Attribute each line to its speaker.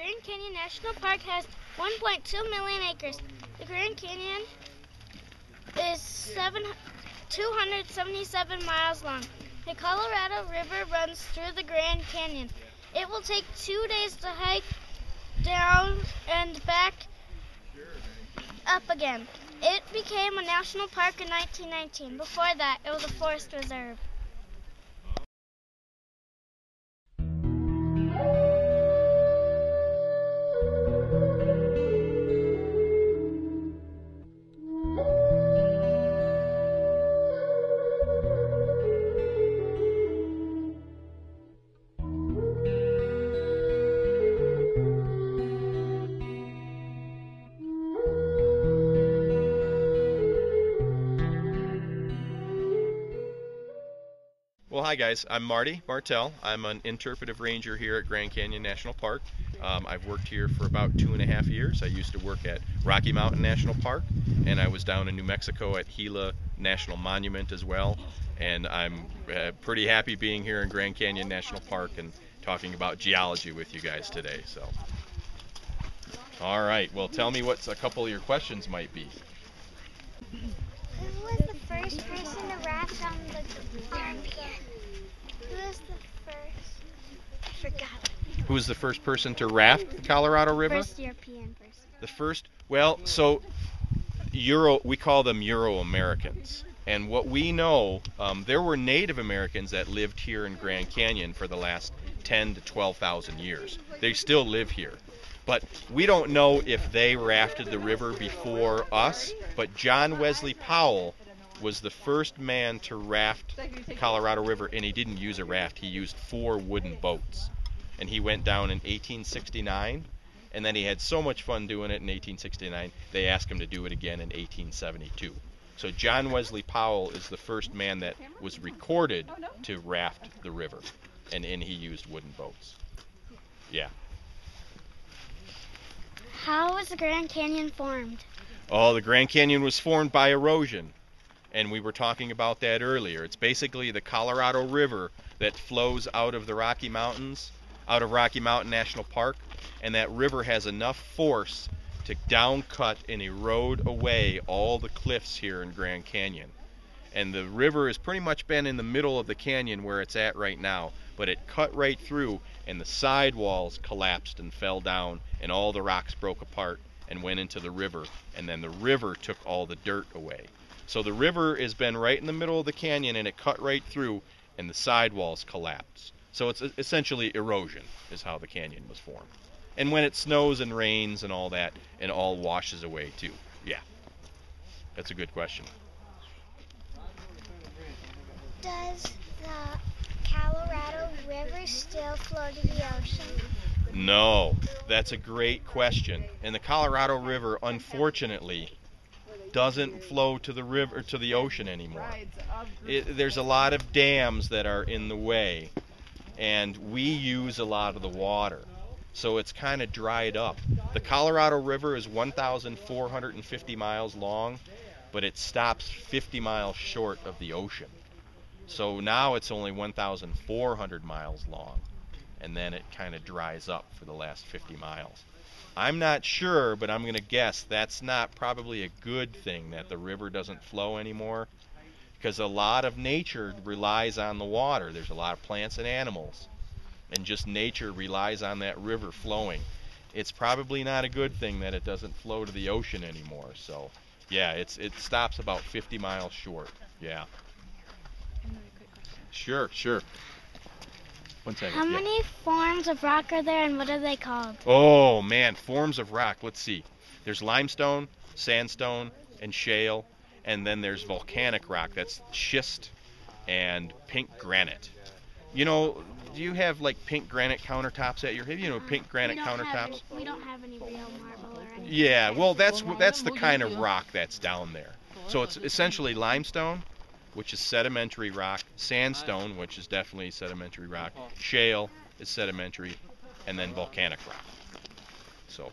Speaker 1: Grand Canyon National Park has 1.2 million acres. The Grand Canyon is 277 miles long. The Colorado River runs through the Grand Canyon. It will take 2 days to hike down and back up again. It became a national park in 1919. Before that, it was a forest reserve.
Speaker 2: Well, hi guys, I'm Marty Martell. I'm an interpretive ranger here at Grand Canyon National Park. I've worked here for about 2.5 years. I used to work at Rocky Mountain National Park, and I was down in New Mexico at Gila National Monument as well. And I'm pretty happy being here in Grand Canyon National Park and talking about geology with you guys today. So, all right, well, tell me what a couple of your questions might be.
Speaker 3: Who was the first person to raft on the Who was the first? I forgot.
Speaker 2: Who was the first person to raft the Colorado River?
Speaker 1: First European person.
Speaker 2: The first? Well, so we call them Euro-Americans. And what we know, there were Native Americans that lived here in Grand Canyon for the last 10 to 12,000 years. They still live here. But we don't know if they rafted the river before us, but John Wesley Powell was the first man to raft the Colorado River, and he didn't use a raft. He used 4 wooden boats. And he went down in 1869, and then he had so much fun doing it in 1869, they asked him to do it again in 1872. So John Wesley Powell is the first man that was recorded to raft the river, and he used wooden boats. Yeah.
Speaker 1: How was the Grand Canyon formed?
Speaker 2: Oh, the Grand Canyon was formed by erosion, and we were talking about that earlier. It's basically the Colorado River that flows out of the Rocky Mountains, out of Rocky Mountain National Park, and that river has enough force to downcut and erode away all the cliffs here in Grand Canyon. And the river has pretty much been in the middle of the canyon where it's at right now, but it cut right through, and the side walls collapsed and fell down, and all the rocks broke apart and went into the river, and then the river took all the dirt away. So the river has been right in the middle of the canyon, and it cut right through, and the side walls collapsed. So it's essentially erosion is how the canyon was formed. And when it snows and rains and all that, it all washes away too. Yeah, that's a good question.
Speaker 3: Does the Colorado River still flow to the ocean?
Speaker 2: No, that's a great question. And the Colorado River, unfortunately, doesn't flow to the river to the ocean anymore. There's a lot of dams that are in the way, and we use a lot of the water. So it's kind of dried up. The Colorado River is 1,450 miles long, but it stops 50 miles short of the ocean. So now it's only 1,400 miles long, and then it kind of dries up for the last 50 miles. I'm not sure, but I'm going to guess that's not probably a good thing that the river doesn't flow anymore, because a lot of nature relies on the water. There's a lot of plants and animals, and just nature relies on that river flowing. It's probably not a good thing that it doesn't flow to the ocean anymore. So, yeah, it stops about 50 miles short. Yeah. Sure. One second.
Speaker 1: How many forms of rock are there, and what are they called?
Speaker 2: Oh, man, forms of rock. Let's see. There's limestone, sandstone, and shale, and then there's volcanic rock. That's schist and pink granite. You know, do you have like pink granite countertops at your house? You know, pink granite countertops?
Speaker 1: We don't have any real marble or anything.
Speaker 2: Yeah, well, that's the kind of rock that's down there. So it's essentially limestone, which is sedimentary rock, sandstone, which is definitely sedimentary rock, shale is sedimentary, and then volcanic rock. So